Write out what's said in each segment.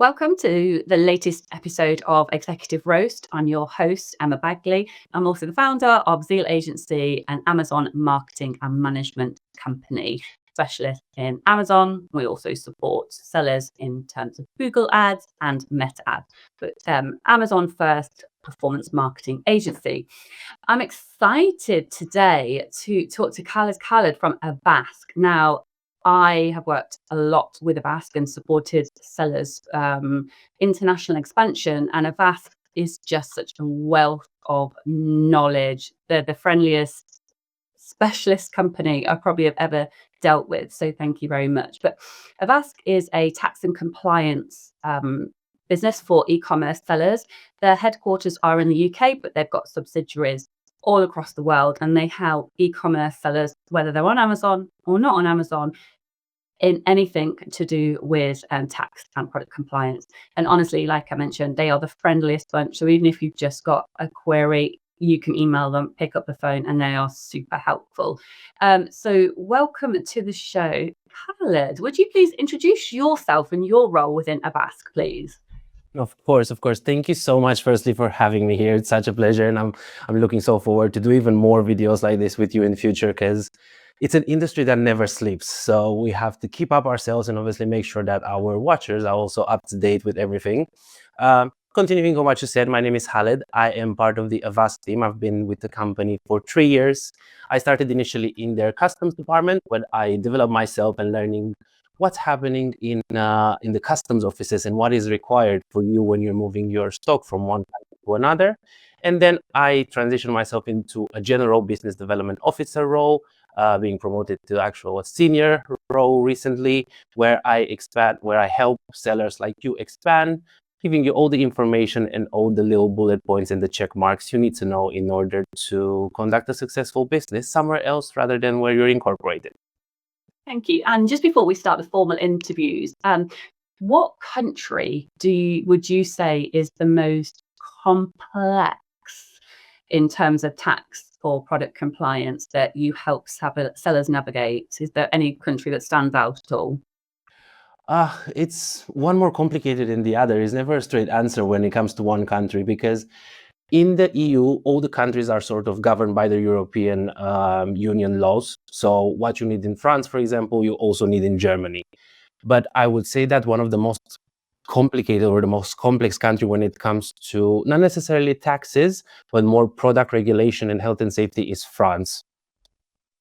Welcome to the latest episode of Executive Roast. I'm your host, Emma Bagley. I'm also the founder of ZEAL Agency, an Amazon marketing and management company, specialist in Amazon. We also support sellers in terms of Google ads and Meta ads, but Amazon first performance marketing agency. I'm excited today to talk to Khaled from AVASK. Now, I have worked a lot with AVASK and supported sellers' international expansion, and AVASK is just such a wealth of knowledge. They're the friendliest specialist company I probably have ever dealt with. So thank you very much. But AVASK is a tax and compliance business for e-commerce sellers. Their headquarters are in the UK, but they've got subsidiaries all across the world, and they help e-commerce sellers, whether they're on Amazon or not on Amazon, in anything to do with tax and product compliance. And honestly, like I mentioned, they are the friendliest bunch. So even if you've just got a query, you can email them, pick up the phone, and they are super helpful. So welcome to the show. Khaled, would you please introduce yourself and your role within AVASK, please? Of course. Thank you so much, firstly, for having me here. It's such a pleasure, and I'm looking so forward to do even more videos like this with you in the future, because it's an industry that never sleeps. So we have to keep up ourselves and obviously make sure that our watchers are also up to date with everything. Continuing on what you said, my name is Khaled. I am part of the AVASK team. I've been with the company for 3 years. I started initially in their customs department, where I developed myself and learning what's happening in the customs offices and what is required for you when you're moving your stock from one country to another. And then I transitioned myself into a general business development officer role, being promoted to actual senior role recently, where I help sellers like you expand, giving you all the information and all the little bullet points and the check marks you need to know in order to conduct a successful business somewhere else rather than where you're incorporated. Thank you. And just before we start the formal interviews, what country would you say is the most complex in terms of tax or product compliance that you help sellers navigate? Is there any country that stands out at all? It's one more complicated than the other. It's never a straight answer when it comes to one country, because in the EU, all the countries are sort of governed by the European Union laws. So what you need in France, for example, you also need in Germany. But I would say that one of the most complicated or the most complex country when it comes to not necessarily taxes, but more product regulation and health and safety is France.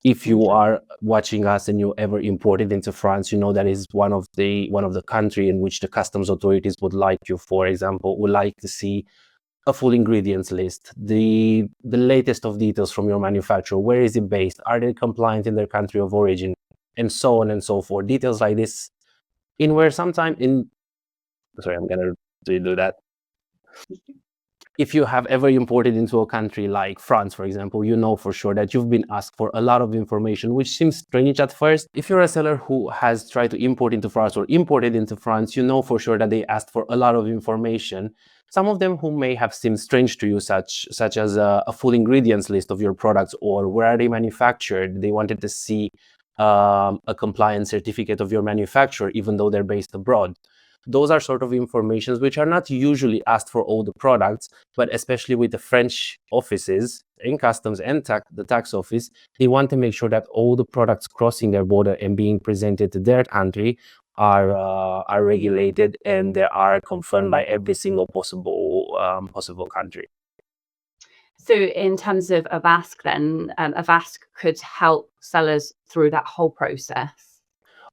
If you are watching us and you ever imported into France, you know that is one of the country in which the customs authorities would like you, for example, would like to see a full ingredients list, the latest of details from your manufacturer, where is it based, are they compliant in their country of origin, and so on and so forth. Details like this, I'm gonna redo that. If you have ever imported into a country like France, for example, you know for sure that you've been asked for a lot of information, which seems strange at first. If you're a seller who has tried to import into France or imported into France, you know for sure that they asked for a lot of information. Some of them who may have seemed strange to you, such as a full ingredients list of your products, or where are they manufactured. They wanted to see a compliance certificate of your manufacturer, even though they're based abroad. Those are sort of informations which are not usually asked for all the products, but especially with the French offices in customs and the tax office, they want to make sure that all the products crossing their border and being presented to their country are regulated, and they are confirmed by every single possible country. So in terms of AVASK then, AVASK could help sellers through that whole process?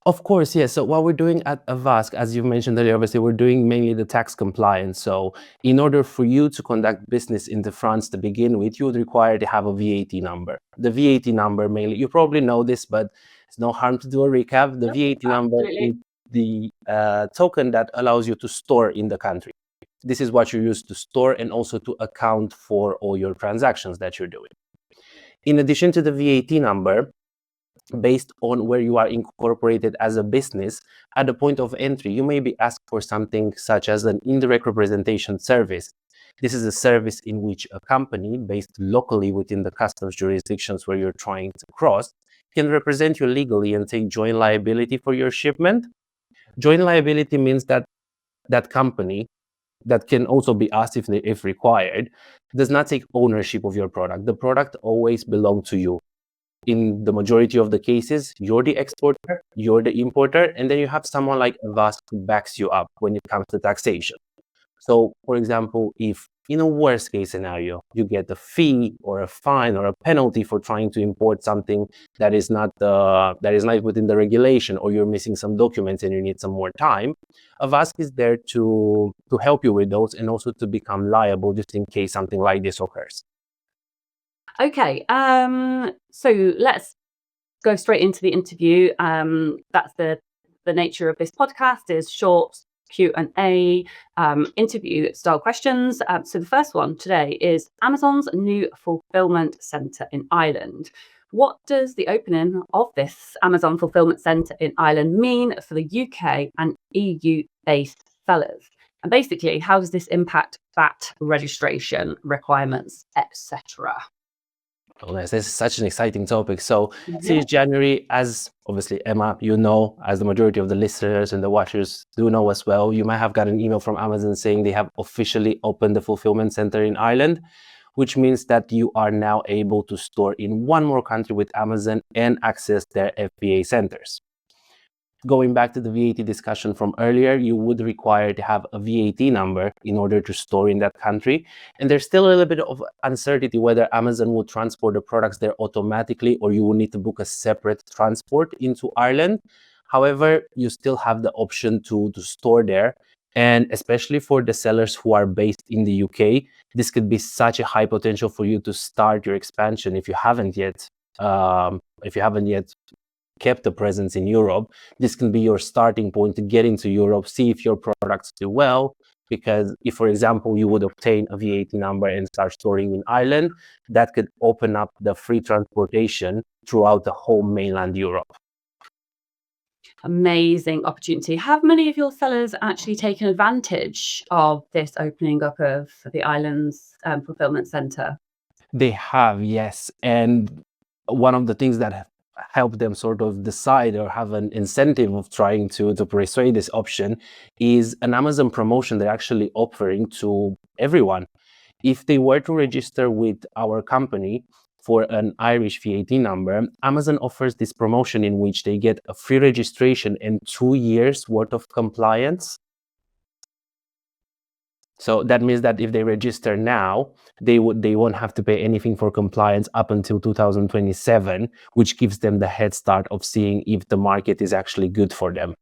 Of course, yes. So what we're doing at AVASK, as you mentioned earlier, obviously we're doing mainly the tax compliance. So in order for you to conduct business into France to begin with, you would require to have a VAT number. The VAT number mainly, you probably know this, but it's no harm to do a recap. The VAT number is the token that allows you to store in the country. This is what you use to store and also to account for all your transactions that you're doing. In addition to the VAT number, based on where you are incorporated as a business, at the point of entry, you may be asked for something such as an indirect representation service. This is a service in which a company based locally within the customs jurisdictions where you're trying to cross can represent you legally and take joint liability for your shipment. Joint liability means that that company, that can also be asked if required, does not take ownership of your product. The product always belongs to you. In the majority of the cases, you're the exporter, you're the importer, and then you have someone like AVASK who backs you up when it comes to taxation. So, for example, if in a worst case scenario, you get a fee or a fine or a penalty for trying to import something that is not within the regulation, or you're missing some documents and you need some more time, AVASK is there to help you with those, and also to become liable just in case something like this occurs. Okay, so let's go straight into the interview. That's the nature of this podcast, is short Q&A interview style questions. So the first one today is Amazon's new fulfillment center in Ireland. What does the opening of this Amazon fulfillment center in Ireland mean for the UK and EU based sellers? And basically, how does this impact VAT registration requirements, etc.? Oh, this is such an exciting topic. So since January, as obviously Emma, you know, as the majority of the listeners and the watchers do know as well, you might have got an email from Amazon saying they have officially opened the fulfillment center in Ireland, which means that you are now able to store in one more country with Amazon and access their FBA centers. Going back to the VAT discussion from earlier, you would require to have a VAT number in order to store in that country. And there's still a little bit of uncertainty whether Amazon will transport the products there automatically, or you will need to book a separate transport into Ireland. However, you still have the option to store there. And especially for the sellers who are based in the UK, this could be such a high potential for you to start your expansion if you haven't yet kept a presence in Europe. This can be your starting point to get into Europe, see if your products do well. Because if, for example, you would obtain a VAT number and start storing in Ireland, that could open up the free transportation throughout the whole mainland Europe. Amazing opportunity. Have many of your sellers actually taken advantage of this opening up of the island's fulfillment center? They have, yes. And one of the things that have helped them sort of decide or have an incentive of trying to persuade this option is an Amazon promotion they're actually offering to everyone. If they were to register with our company for an Irish VAT number, Amazon offers this promotion in which they get a free registration and 2 years worth of compliance. So that means that if they register now, they won't have to pay anything for compliance up until 2027, which gives them the head start of seeing if the market is actually good for them.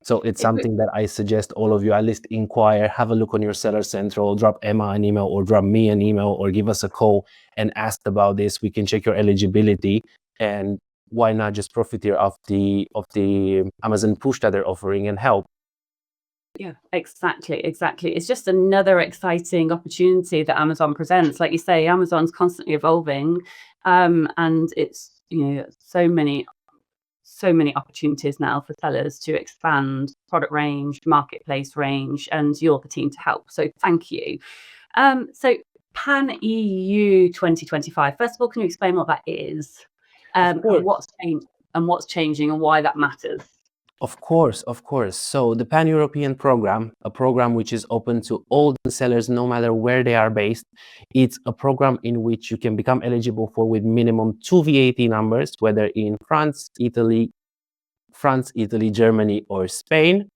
So it's something that I suggest all of you at least inquire, have a look on your Seller Central, drop Emma an email or drop me an email or give us a call and ask about this. We can check your eligibility, and why not just profit here of the Amazon push that they're offering and help. Yeah, exactly. It's just another exciting opportunity that Amazon presents. Like you say, Amazon's constantly evolving, and it's so many opportunities now for sellers to expand product range, marketplace range, and you're the team to help. So thank you. So Pan EU 2025. First of all, can you explain what that is, and what's changing and why that matters? Of course. So the Pan-European program, a program which is open to all the sellers, no matter where they are based, it's a program in which you can become eligible for with minimum 2 VAT numbers, whether in France, Italy, Germany, or Spain.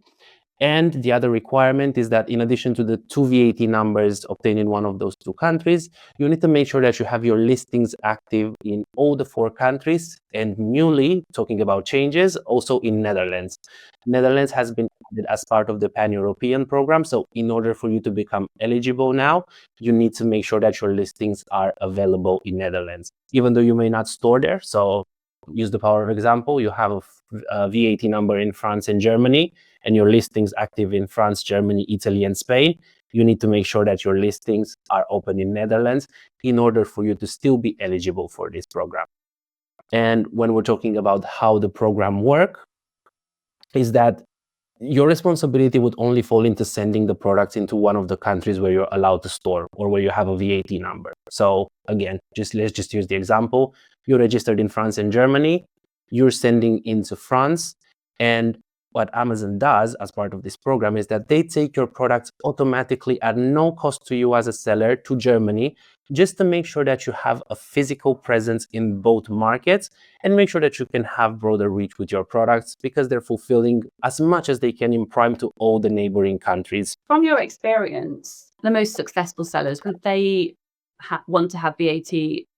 And the other requirement is that in addition to the 2 VAT numbers obtained in one of those 2 countries, you need to make sure that you have your listings active in all the 4 countries, and newly, talking about changes, also in Netherlands. Netherlands has been added as part of the Pan-European program. So in order for you to become eligible now, you need to make sure that your listings are available in Netherlands, even though you may not store there. So use the power of example, you have a VAT number in France and Germany, and your listings active in France, Germany, Italy, and Spain. You need to make sure that your listings are open in Netherlands in order for you to still be eligible for this program. And when we're talking about how the program works, is that your responsibility would only fall into sending the products into one of the countries where you're allowed to store or where you have a VAT number. So again, let's just use the example. You're registered in France and Germany. You're sending into France, and what Amazon does as part of this program is that they take your products automatically at no cost to you as a seller to Germany, just to make sure that you have a physical presence in both markets and make sure that you can have broader reach with your products, because they're fulfilling as much as they can in Prime to all the neighboring countries. From your experience, the most successful sellers, would they want to have VAT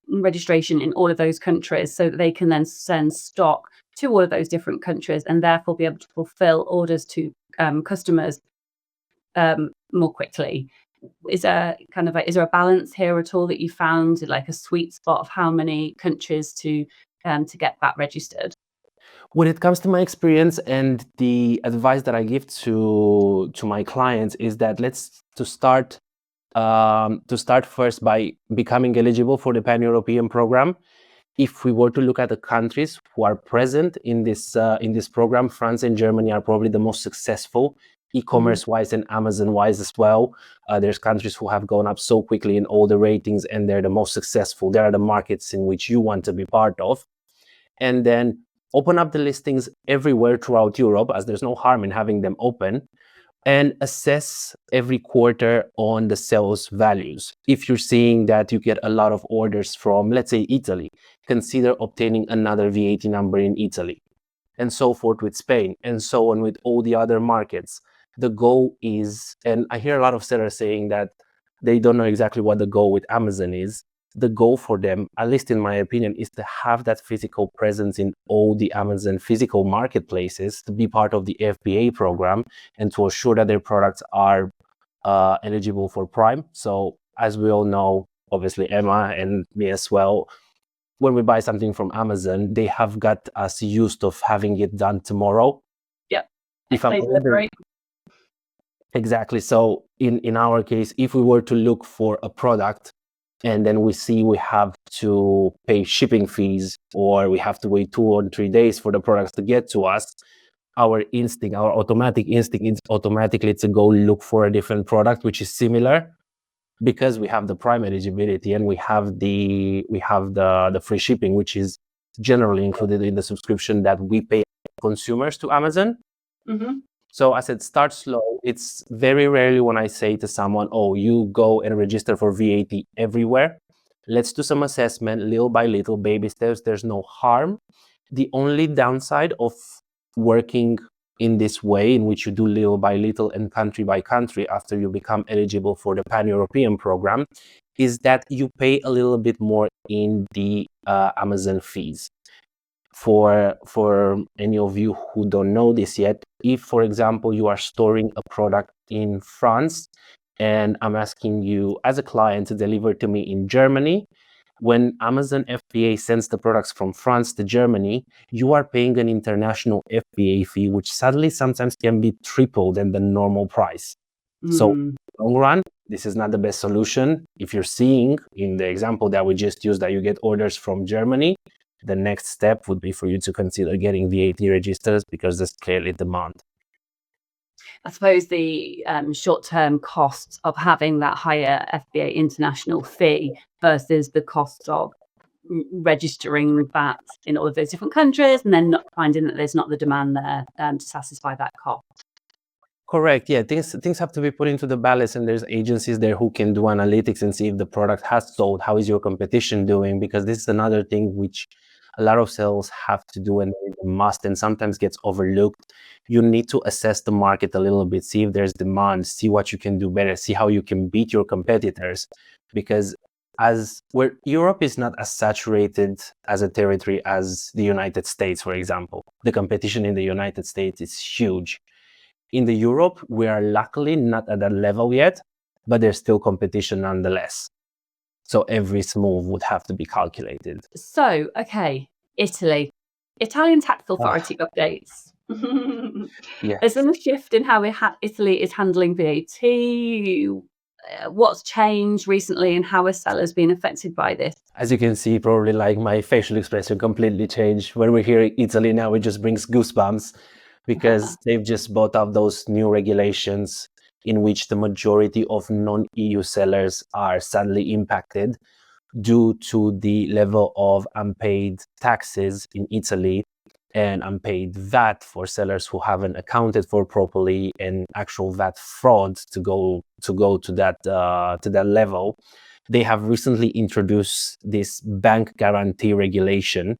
registration in all of those countries so that they can then send stock to all of those different countries and therefore be able to fulfill orders to customers more quickly? Is there a balance here at all that you found, like a sweet spot of how many countries to get that registered? When it comes to my experience and the advice that I give to my clients is that to start first by becoming eligible for the Pan-European program. If we were to look at the countries who are present in this program, France and Germany are probably the most successful, e-commerce wise and Amazon wise as well. There's countries who have gone up so quickly in all the ratings, and they're the most successful. They are the markets in which you want to be part of. And then open up the listings everywhere throughout Europe, as there's no harm in having them open, and assess every quarter on the sales values. If you're seeing that you get a lot of orders from, let's say, Italy, consider obtaining another VAT number in Italy, and so forth with Spain, and so on with all the other markets. The goal is, and I hear a lot of sellers saying that they don't know exactly what the goal with Amazon is. The goal for them, at least in my opinion, is to have that physical presence in all the Amazon physical marketplaces, to be part of the FBA program, and to assure that their products are eligible for Prime. So as we all know, obviously Emma and me as well, when we buy something from Amazon, they have got us used of having it done tomorrow. Yep. If I'm ordering, exactly. So in our case, if we were to look for a product and then we see we have to pay shipping fees, or we have to wait 2 or 3 days for the products to get to us, our automatic instinct is automatically to go look for a different product which is similar, because we have the Prime eligibility and we have the free shipping, which is generally included in the subscription that we pay consumers to Amazon. So I said, start slow. It's very rarely when I say to someone, oh, you go and register for VAT everywhere. Let's do some assessment, little by little, baby steps. There's no harm. The only downside of working in this way, in which you do little by little and country by country after you become eligible for the Pan-European program, is that you pay a little bit more in the Amazon fees. For any of you who don't know this yet, if, for example, you are storing a product in France and I'm asking you as a client to deliver to me in Germany, when Amazon FBA sends the products from France to Germany, you are paying an international FBA fee, which sadly sometimes can be tripled than the normal price. So in the long run, this is not the best solution. If you're seeing in the example that we just used that you get orders from Germany, the next step would be for you to consider getting VAT registers, because there's clearly demand. I suppose the short-term costs of having that higher FBA international fee versus the cost of registering VAT in all of those different countries, and then not finding that there's not the demand there to satisfy that cost. Correct. Yeah, things have to be put into the balance, and there's agencies there who can do analytics and see if the product has sold. How is your competition doing? Because this is another thing which a lot of sellers have to do, and they must, and sometimes gets overlooked. You need to assess the market a little bit, see if there's demand, see what you can do better, see how you can beat your competitors. Because where Europe is not as saturated as a territory as the United States, for example. The competition in the United States is huge. In the Europe, we are luckily not at that level yet, but there's still competition nonetheless. So every move would have to be calculated. So, okay, Italy. Italian tax authority updates. Yes. There's been a shift in how Italy is handling VAT. What's changed recently, and how are sellers being affected by this? As you can see, probably like my facial expression completely changed. When we hear Italy now, it just brings goosebumps, because they've just brought up those new regulations in which the majority of non-EU sellers are sadly impacted due to the level of unpaid taxes in Italy. and unpaid VAT for sellers who haven't accounted for properly, and actual VAT fraud to go to that level. They have recently introduced this bank guarantee regulation,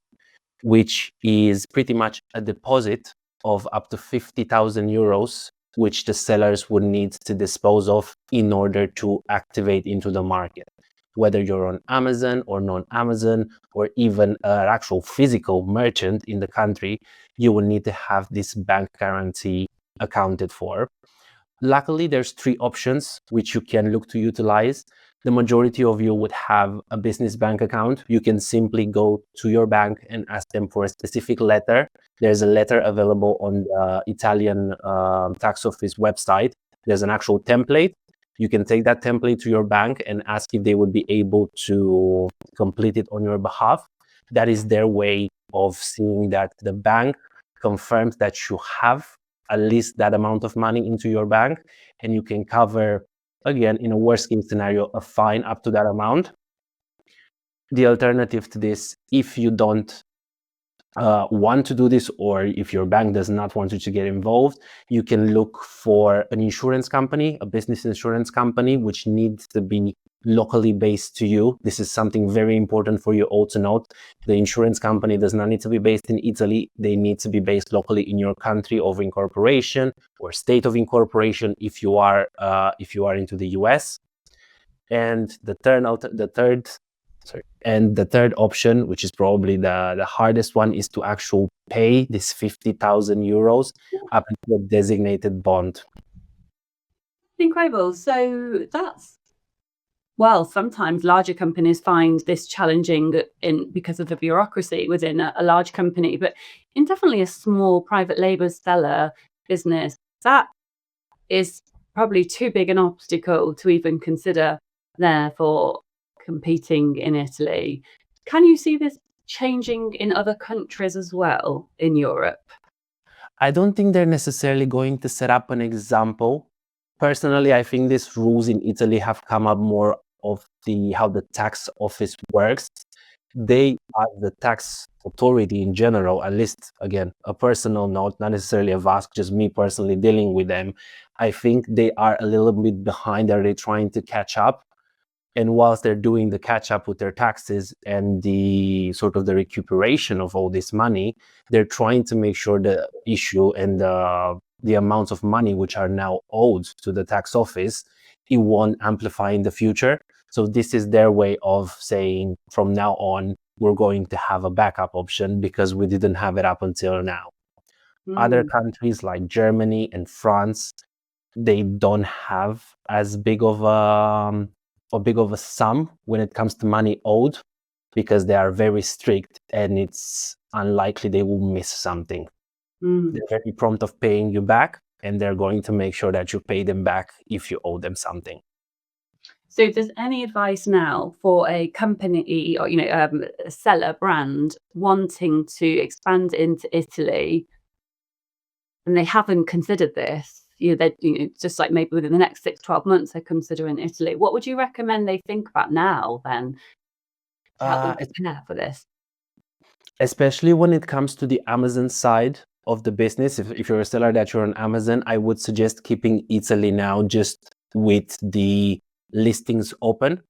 which is pretty much a deposit of up to 50,000 euros, which the sellers would need to dispose of in order to activate into the market. Whether you're on Amazon or non-Amazon, or even an actual physical merchant in the country, you will need to have this bank guarantee accounted for. Luckily, there's 3 options which you can look to utilize. The majority of you would have a business bank account. You can simply go to your bank and ask them for a specific letter. There's a letter available on the Italian tax office website. There's an actual template. You can take that template to your bank and ask if they would be able to complete it on your behalf. That is their way of seeing that the bank confirms that you have at least that amount of money into your bank, and you can cover, again, in a worst case scenario, a fine up to that amount. The alternative to this, if you don't want to do this, or if your bank does not want you to get involved, you can look for an insurance company, a business insurance company, which needs to be locally based to you. This is something very important for you all to note. The insurance company does not need to be based in Italy. They need to be based locally in your country of incorporation or state of incorporation if you are into the US. And the third option, which is probably the hardest one, is to actually pay this 50,000 euros up to a designated bond. Incredible. So that's, well, sometimes larger companies find this challenging because of the bureaucracy within a large company, but in definitely a small private labor seller business, that is probably too big an obstacle to even consider there for competing in Italy. Can you see this changing in other countries as well in Europe? I don't think they're necessarily going to set up an example. Personally, I think these rules in Italy have come up more of how the tax office works. They are the tax authority in general, at least, again, a personal note, not necessarily AVASK, just me personally dealing with them. I think they are a little bit behind. They're trying to catch up. And whilst they're doing the catch up with their taxes and the sort of the recuperation of all this money, they're trying to make sure the issue and the amounts of money which are now owed to the tax office, it won't amplify in the future. So this is their way of saying, from now on, we're going to have a backup option because we didn't have it up until now. Other countries like Germany and France, they don't have as big of a sum when it comes to money owed, because they are very strict and it's unlikely they will miss something. They're very prompt of paying you back, and they're going to make sure that you pay them back if you owe them something. So if there's any advice now for a company or, a seller brand wanting to expand into Italy and they haven't considered this, just like maybe within the next 6-12 months, they're considering Italy, what would you recommend they think about now then to help them prepare for this? Especially when it comes to the Amazon side of the business, if you're a seller that you're on Amazon, I would suggest keeping Italy now just with the listings open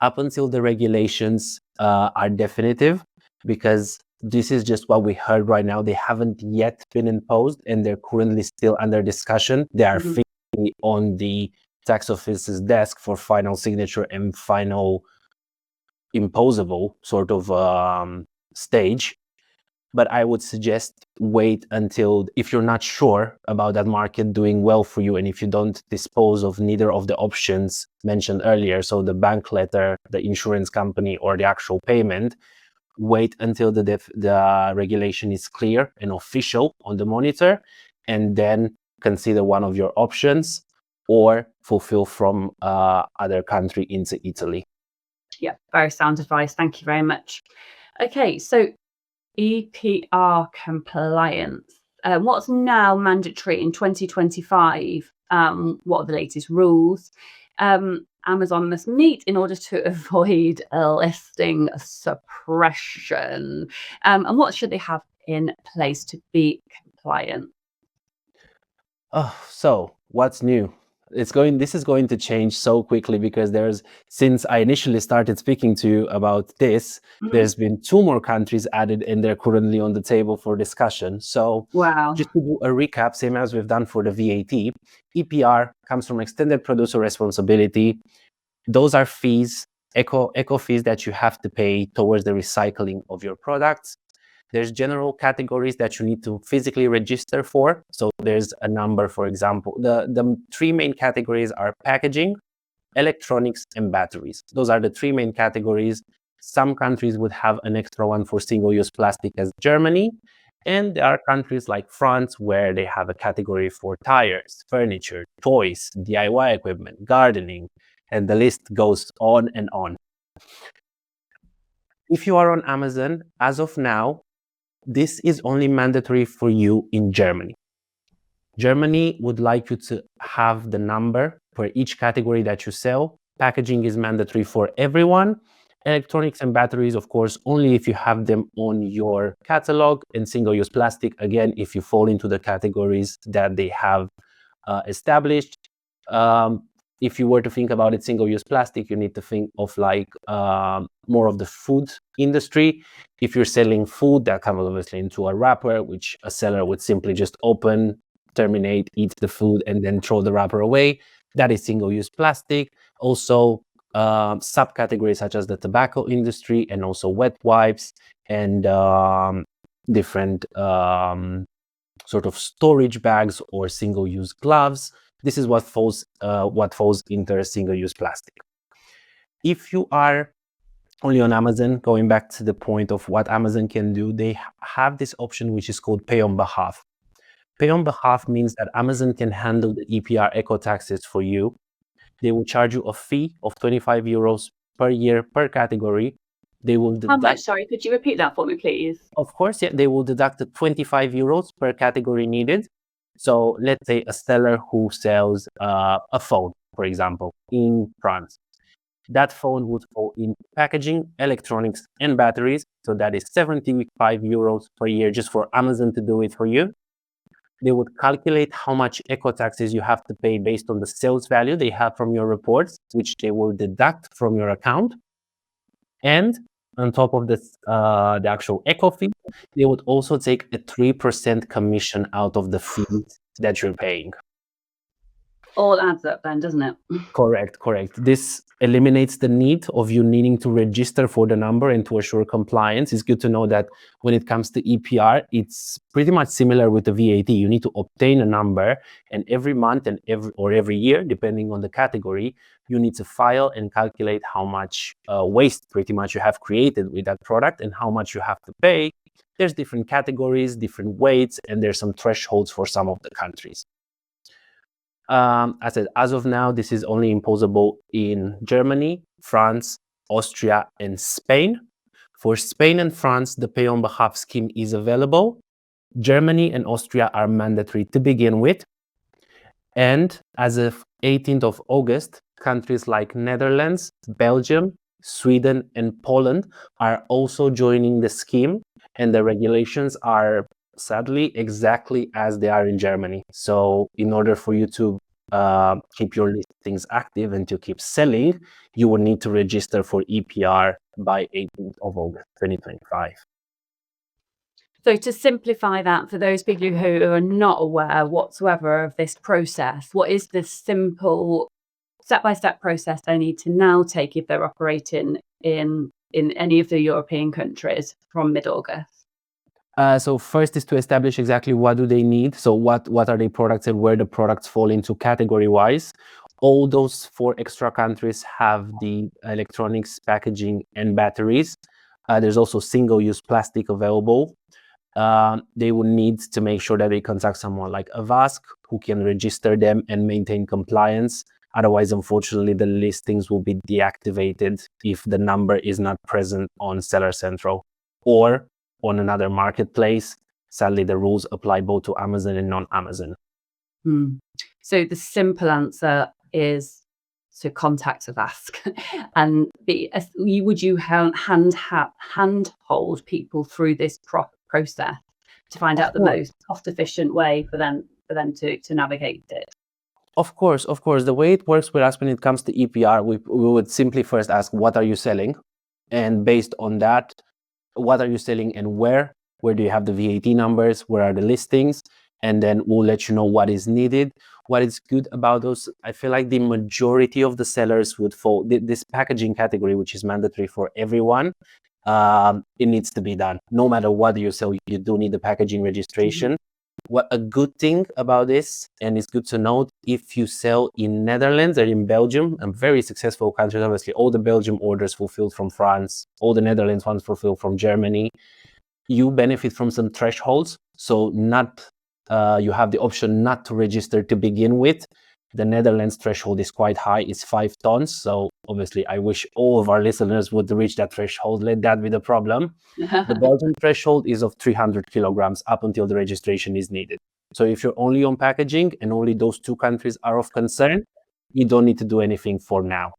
up until the regulations are definitive, because this is just what we heard right now. They haven't yet been imposed and they're currently still under discussion. They are on the tax office's desk for final signature and final imposable sort of stage. But I would suggest wait until, if you're not sure about that market doing well for you, and if you don't dispose of neither of the options mentioned earlier, so the bank letter, the insurance company, or the actual payment, wait until the regulation is clear and official on the monitor, and then consider one of your options, or fulfill from other country into Italy. Yeah, very sound advice. Thank you very much. Okay, so EPR compliance. What's now mandatory in 2025? What are the latest rules Amazon must meet in order to avoid listing suppression? And what should they have in place to be compliant? So what's new? This is going to change so quickly because since I initially started speaking to you about this, there's been 2 more countries added and they're currently on the table for discussion. So Wow. just to do a recap, same as we've done for the VAT, EPR comes from extended producer responsibility. Those are fees, eco fees that you have to pay towards the recycling of your products. There's general categories that you need to physically register for. So there's a number, for example, the 3 main categories are packaging, electronics, and batteries. Those are the 3 main categories. Some countries would have an extra one for single-use plastic, as Germany. And there are countries like France where they have a category for tires, furniture, toys, DIY equipment, gardening, and the list goes on and on. If you are on Amazon, as of now, this is only mandatory for you in Germany. Germany would like you to have the number for each category that you sell. Packaging is mandatory for everyone. Electronics and batteries, of course, only if you have them on your catalog. And single-use plastic, again, if you fall into the categories that they have established. If you were to think about it, single-use plastic, you need to think of like more of the food industry. If you're selling food, that comes obviously into a wrapper, which a seller would simply just open, terminate, eat the food, and then throw the wrapper away. That is single-use plastic. Also, subcategories such as the tobacco industry and also wet wipes and different sort of storage bags or single-use gloves. This is what falls into single-use plastic. If you are only on Amazon, going back to the point of what Amazon can do, they have this option which is called pay on behalf. Pay on behalf means that Amazon can handle the EPR eco taxes for you. They will charge you a fee of 25 euros per year per category. They will How much? Sorry, could you repeat that for me, please? Of course, yeah. They will deduct the 25 euros per category needed. So let's say a seller who sells a phone, for example, in France. That phone would fall in packaging, electronics, and batteries. So that is 75 euros per year just for Amazon to do it for you. They would calculate how much eco taxes you have to pay based on the sales value they have from your reports, which they will deduct from your account. And on top of this, the actual eco fee, they would also take a 3% commission out of the fees that you're paying. All adds up then, doesn't it? Correct. This eliminates the need of you needing to register for the number and to assure compliance. It's good to know that when it comes to EPR, it's pretty much similar with the VAT. You need to obtain a number, and every month and every year, depending on the category, you need to file and calculate how much waste pretty much you have created with that product and how much you have to pay. There's different categories, different weights, and there's some thresholds for some of the countries. I said, as of now, this is only imposable in Germany, France, Austria, and Spain. For Spain and France, the pay on behalf scheme is available. Germany and Austria are mandatory to begin with. And as of 18th of August, countries like Netherlands, Belgium, Sweden, and Poland are also joining the scheme. And the regulations are sadly exactly as they are in Germany. So in order for you to keep your listings active and to keep selling, you will need to register for EPR by 18th of August 2025. So to simplify that for those people who are not aware whatsoever of this process, what is the simple step-by-step process they need to now take if they're operating in any of the European countries from mid-August? So first is to establish exactly what do they need. So what are the products and where the products fall into category-wise. All those 4 extra countries have the electronics, packaging, and batteries. There's also single-use plastic available. They will need to make sure that they contact someone like AVASK who can register them and maintain compliance. Otherwise, unfortunately, the listings will be deactivated if the number is not present on Seller Central or on another marketplace. Sadly, the rules apply both to Amazon and non-Amazon. So the simple answer is to contact AVASK and would you hand hold people through this process? to find Of out the course. most cost efficient way for them to navigate it? Of course. The way it works with us when it comes to EPR, we would simply first ask, what are you selling? And based on that, what are you selling and where? Where do you have the VAT numbers? Where are the listings? And then we'll let you know what is needed. What is good about those, I feel like the majority of the sellers would fall this packaging category, which is mandatory for everyone. It needs to be done. No matter what you sell, you do need the packaging registration. What a good thing about this, and it's good to note, if you sell in Netherlands or in Belgium, and very successful countries, obviously all the Belgium orders fulfilled from France, all the Netherlands ones fulfilled from Germany, you benefit from some thresholds. So you have the option not to register to begin with. The Netherlands threshold is quite high, it's 5 tons. So obviously I wish all of our listeners would reach that threshold. Let that be the problem. The Belgian threshold is of 300 kilograms up until the registration is needed. So if you're only on packaging and only those 2 countries are of concern, you don't need to do anything for now.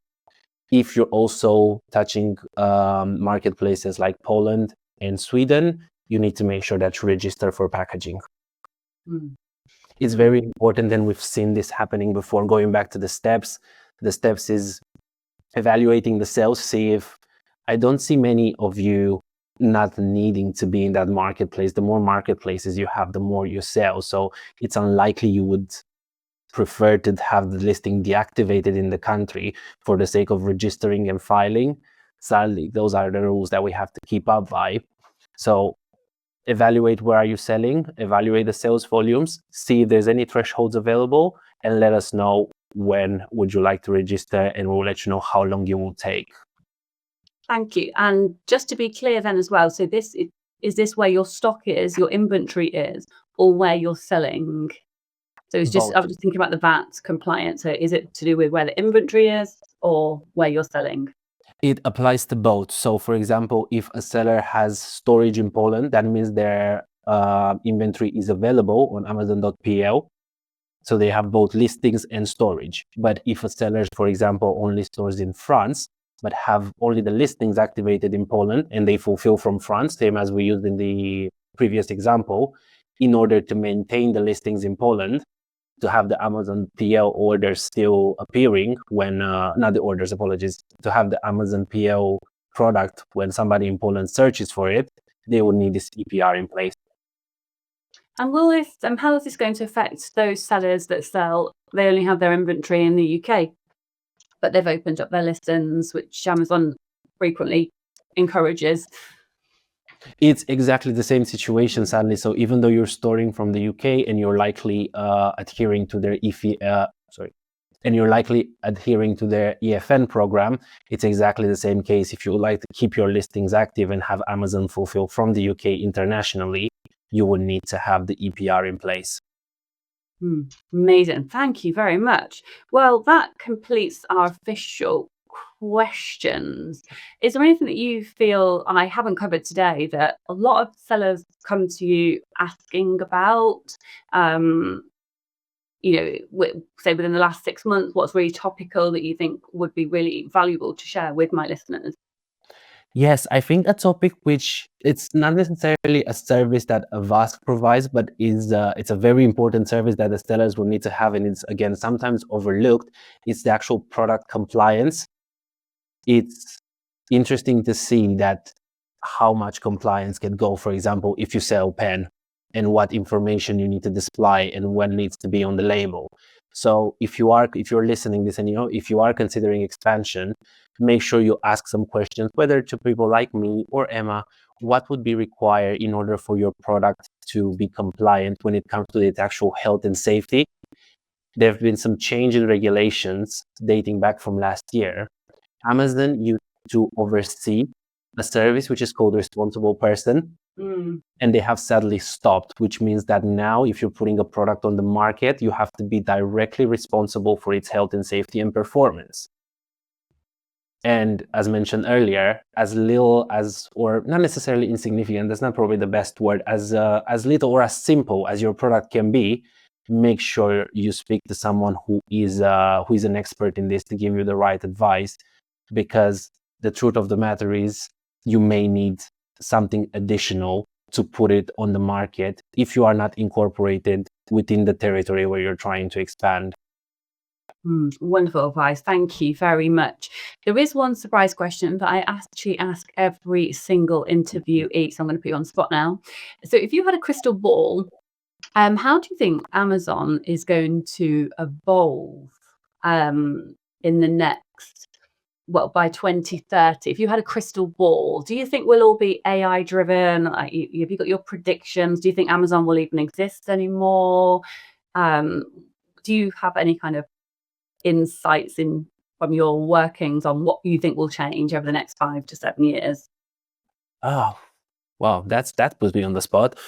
If you're also touching marketplaces like Poland and Sweden, you need to make sure that you register for packaging. It's very important, and we've seen this happening before. Going back to the steps is evaluating the sales. See if I don't see many of you not needing to be in that marketplace. The more marketplaces you have, the more you sell. So it's unlikely you would prefer to have the listing deactivated in the country for the sake of registering and filing. Sadly, those are the rules that we have to keep up by. So evaluate where are you selling, evaluate the sales volumes, see if there's any thresholds available, and let us know when would you like to register, and we'll let you know how long it will take. Thank you. And just to be clear then as well, so is this where your stock is, your inventory is, or where you're selling? So it's just, I was just thinking about the VAT compliance. So is it to do with where the inventory is or where you're selling? It applies to both. So for example, if a seller has storage in Poland, that means their inventory is available on Amazon.pl. So they have both listings and storage. But if a seller, for example, only stores in France, but have only the listings activated in Poland and they fulfill from France, same as we used in the previous example, in order to maintain the listings in Poland, to have the Amazon PL orders still appearing when, not the orders, apologies, to have the Amazon PL product when somebody in Poland searches for it, they will need this EPR in place. And how is this going to affect those sellers that they only have their inventory in the UK, but they've opened up their listings, which Amazon frequently encourages? It's exactly the same situation, sadly. So even though you're storing from the UK and you're likely adhering to their EFN program, it's exactly the same case. If you would like to keep your listings active and have Amazon fulfill from the UK internationally, you will need to have the EPR in place. Amazing. Thank you very much. Well, that completes our official questions. Is there anything that you feel I haven't covered today that a lot of sellers come to you asking about? Say within the last 6 months, what's really topical that you think would be really valuable to share with my listeners? Yes, I think a topic which it's not necessarily a service that AVASK provides, but it's a very important service that the sellers will need to have, and it's again sometimes overlooked. It's the actual product compliance. It's interesting to see that how much compliance can go. For example, if you sell pen, and what information you need to display and what needs to be on the label. So if you're listening this and if you are considering expansion, make sure you ask some questions, whether to people like me or Emma, what would be required in order for your product to be compliant when it comes to its actual health and safety. There have been some change in regulations dating back from last year. Amazon used to oversee a service which is called responsible person. And they have sadly stopped, which means that now if you're putting a product on the market, you have to be directly responsible for its health and safety and performance. And as mentioned earlier, as little as, or not necessarily insignificant, that's not probably the best word, as little or as simple as your product can be, make sure you speak to someone who is an expert in this to give you the right advice, because the truth of the matter is you may need something additional to put it on the market if you are not incorporated within the territory where you're trying to expand. Wonderful advice. Thank you very much. There is one surprise question that I actually ask every single interviewee, so I'm going to put you on the spot now. So if you had a crystal ball, how do you think Amazon is going to evolve in the next, by 2030? If you had a crystal ball, do you think we'll all be AI driven? Have you got your predictions? Do you think Amazon will even exist anymore? Do you have any kind of insights from your workings on what you think will change over the next 5 to 7 years? Oh, wow, that puts me on the spot.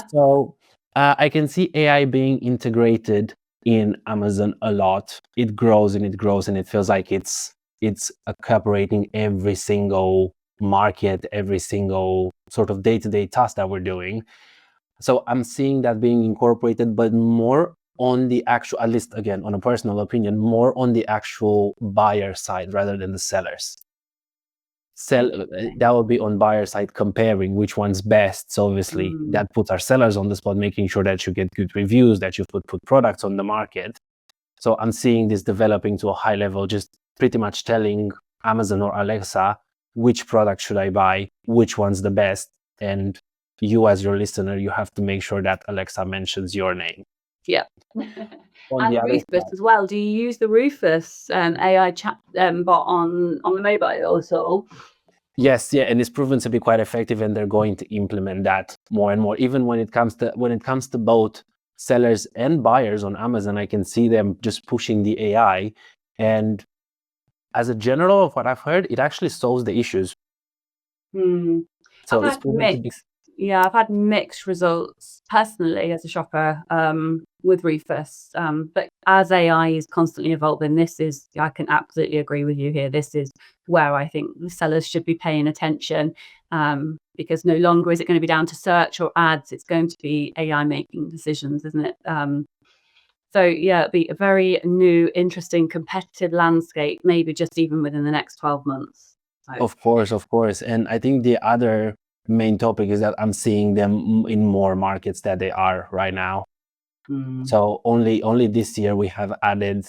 So I can see AI being integrated in Amazon a lot. It grows and it grows, and it feels like it's incorporating every single market, every single sort of day-to-day task that we're doing. So I'm seeing that being incorporated, but more on the actual, at least again, on a personal opinion, more on the actual buyer side rather than the sellers. That will be on buyer side, comparing which one's best. So obviously that puts our sellers on the spot, making sure that you get good reviews, that you put products on the market. So I'm seeing this developing to a high level, just pretty much telling Amazon or Alexa which product should I buy, which one's the best, and you as your listener, you have to make sure that Alexa mentions your name. Yeah. On And the other Rufus side, as well. Do you use the Rufus AI chat bot on the mobile at all? yes, yeah, and it's proven to be quite effective, and they're going to implement that more and more. Even when it comes to both sellers and buyers on Amazon, I can see them just pushing the AI, and as a general of what I've heard, it actually solves the issues. So I've it's had proven to be. I've had mixed results personally as a shopper with Rufus. But as AI is constantly evolving, I can absolutely agree with you here. This is where I think the sellers should be paying attention, because no longer is it going to be down to search or ads. It's going to be AI making decisions, isn't it? So yeah, it'll be a very new, interesting, competitive landscape, maybe just even within the next 12 months. So. Of course. And I think the other main topic is that I'm seeing them in more markets than they are right now. So only this year we have added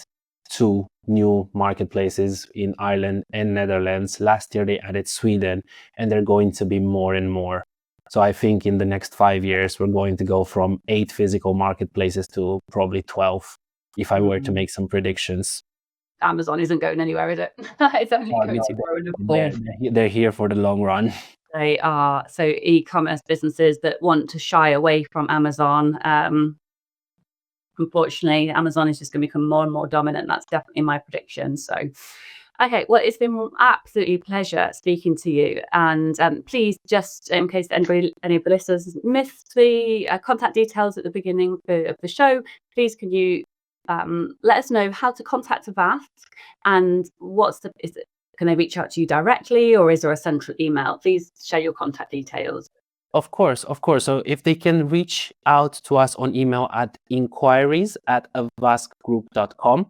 2 new marketplaces in Ireland and Netherlands. Last year they added Sweden, and they're going to be more and more. So I think in the next 5 years we're going to go from 8 physical marketplaces to probably 12, if I were to make some predictions. Amazon isn't going anywhere, is it? It's only going to grow and evolve. They're here for the long run. They are. So e-commerce businesses that want to shy away from Amazon, unfortunately, Amazon is just going to become more and more dominant. That's definitely my prediction. So, okay, well, it's been absolutely a pleasure speaking to you. And please, just in case any of the listeners missed the contact details at the beginning of the show, please can you let us know how to contact AVASK, and can they reach out to you directly, or is there a central email? Please share your contact details. Of course. So if they can reach out to us on email at inquiries@avaskgroup.com.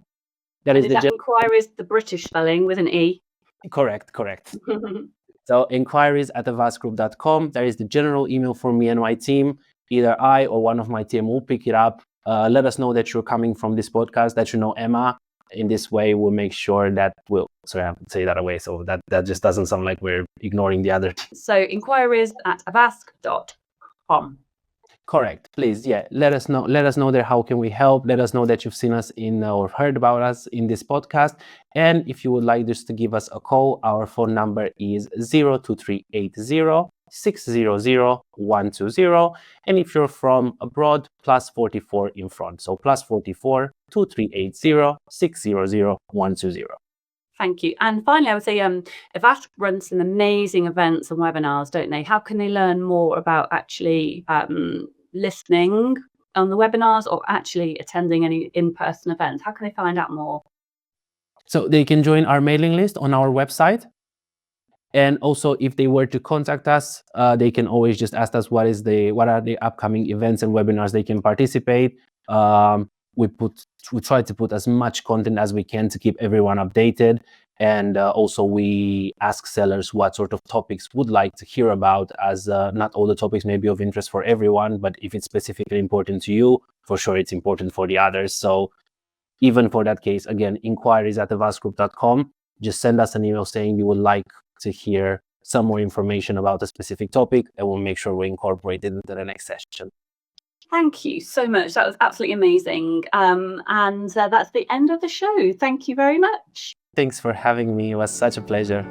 That is inquiries, the British spelling with an E. Correct. So inquiries@avaskgroup.com. There is the general email for me and my team. Either I or one of my team will pick it up. Let us know that you're coming from this podcast, that you know Emma. In this way, we'll make sure that sorry, I have to say that away, so that just doesn't sound like we're ignoring the other. So inquiries@avask.com. Correct. Please, yeah. Let us know there how can we help. Let us know that you've seen us or heard about us in this podcast. And if you would like just to give us a call, our phone number is 02380 600 120. And if you're from abroad, +44 in front. So +44 2380 600 120. Thank you. And finally, I would say AVASK runs some amazing events and webinars, don't they? How can they learn more about actually listening on the webinars or actually attending any in-person events? How can they find out more? So they can join our mailing list on our website. And also, if they were to contact us, they can always just ask us what are the upcoming events and webinars they can participate. We try to put as much content as we can to keep everyone updated. And also we ask sellers what sort of topics would like to hear about, as not all the topics may be of interest for everyone, but if it's specifically important to you, for sure it's important for the others. So even for that case, again, inquiries@avasgroup.com. Just send us an email saying you would like to hear some more information about a specific topic, and we'll make sure we incorporate it into the next session. Thank you so much. That was absolutely amazing. And that's the end of the show. Thank you very much. Thanks for having me. It was such a pleasure.